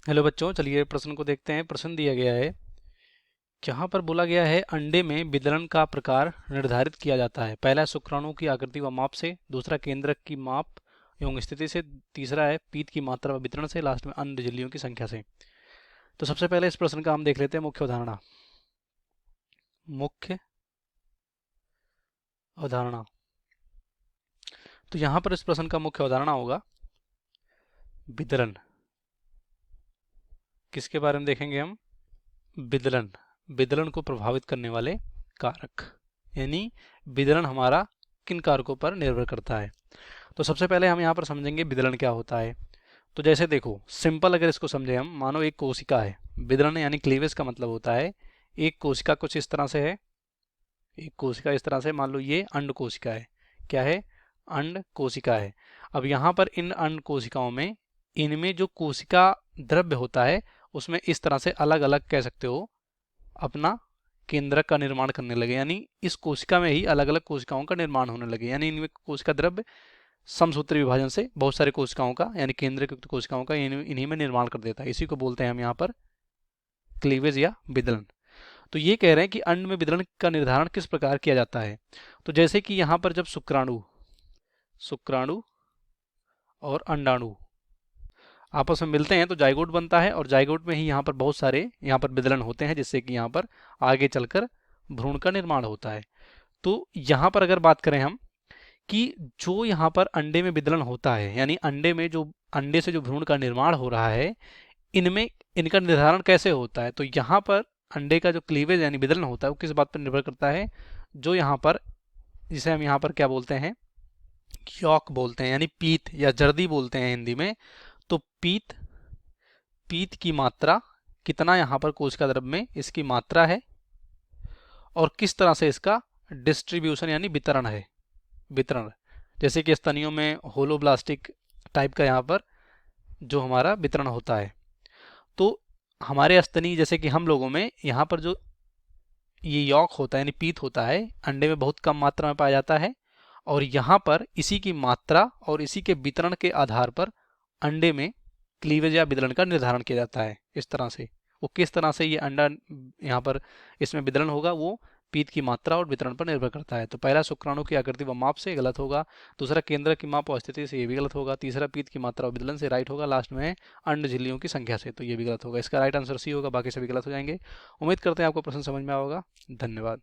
Hello बच्चों, चलिए प्रश्न को देखते हैं। प्रश्न दिया गया है, जहाँ पर बोला गया है अंडे में वितरण का प्रकार निर्धारित किया जाता है। पहला है शुक्राणु की आकृति व माप से, दूसरा केंद्रक की माप एवं स्थिति से, तीसरा है पीत की मात्रा व वितरण से, लास्ट में अंड झिल्लियों की संख्या से। तो सबसे पहले इस प्रश्न का हम देख लेते हैं मुख्य अवधारणा। मुख्य अवधारणा, तो यहाँ पर इस प्रश्न का मुख्य अवधारणा होगा वितरण। किसके बारे में देखेंगे हम? विदलन। विदलन को प्रभावित करने वाले कारक, यानी विदलन हमारा किन कारकों पर निर्भर करता है। तो सबसे पहले हम यहाँ पर समझेंगे विदलन क्या होता है। तो जैसे देखो, सिंपल अगर इसको समझे हम, मानो एक कोशिका है। विदलन यानी क्लीवेज का मतलब होता है एक कोशिका कुछ इस तरह से है, एक कोशिका इस तरह से, मान लो ये अंड कोशिका है। क्या है? अंड कोशिका है। अब यहाँ पर इन अंड कोशिकाओं में, इनमें जो कोशिका द्रव्य होता है उसमें इस तरह से अलग अलग कह सकते हो अपना केंद्रक का निर्माण करने लगे, यानी इस कोशिका में ही अलग अलग कोशिकाओं का निर्माण होने लगे, यानी इनमें कोशिका द्रव्य समसूत्री विभाजन से बहुत सारे कोशिकाओं का, यानी केंद्रक युक्त कोशिकाओं का इन्हीं में निर्माण कर देता है। इसी को बोलते हैं हम यहाँ पर क्लीवेज या विदलन। तो ये कह रहे हैं कि अंड में विदलन का निर्धारण किस प्रकार किया जाता है। तो जैसे कि यहाँ पर जब शुक्राणु शुक्राणु और अंडाणु आपस में मिलते हैं तो जाइगोट बनता है, और जाइगोट में ही यहाँ पर बहुत सारे यहाँ पर विदलन होते हैं, जिससे कि यहाँ पर आगे चलकर भ्रूण का निर्माण होता है। तो यहाँ पर अगर बात करें हम कि जो यहाँ पर अंडे में विदलन होता है, यानी अंडे में जो अंडे से जो भ्रूण का निर्माण हो रहा है, इनमें इनका निर्धारण कैसे होता है। तो यहाँ पर अंडे का जो क्लीवेज यानी विदलन होता है वो किस बात पर निर्भर करता है? जो यहाँ पर, जिसे हम यहाँ पर क्या बोलते हैं, यॉक बोलते हैं, यानी पीत या जर्दी बोलते हैं हिंदी में। तो पीत पीत की मात्रा कितना यहाँ पर कोशिका द्रव्य में इसकी मात्रा है, और किस तरह से इसका डिस्ट्रीब्यूशन यानी वितरण है। वितरण जैसे कि स्तनियों में होलोब्लास्टिक टाइप का यहाँ पर जो हमारा वितरण होता है। तो हमारे स्तनी जैसे कि हम लोगों में यहाँ पर जो ये यॉक होता है यानी पीत होता है, अंडे में बहुत कम मात्रा में पाया जाता है, और यहाँ पर इसी की मात्रा और इसी के वितरण के आधार पर अंडे में क्लीवेज या विदलन का निर्धारण किया जाता है। इस तरह से वो किस तरह से ये अंडा यहाँ पर इसमें विदलन होगा वो पीत की मात्रा और वितरण पर निर्भर करता है। तो पहला शुक्राणु की आकृति व माप से गलत होगा, दूसरा केंद्र की माप और स्थिति से ये भी गलत होगा, तीसरा पीत की मात्रा और विदलन से राइट होगा, लास्ट में अंड झिल्लियों की संख्या से, तो ये भी गलत होगा। इसका राइट आंसर सी होगा, बाकी सभी गलत हो जाएंगे। उम्मीद करते हैं आपको प्रश्न समझ में आएगा। धन्यवाद।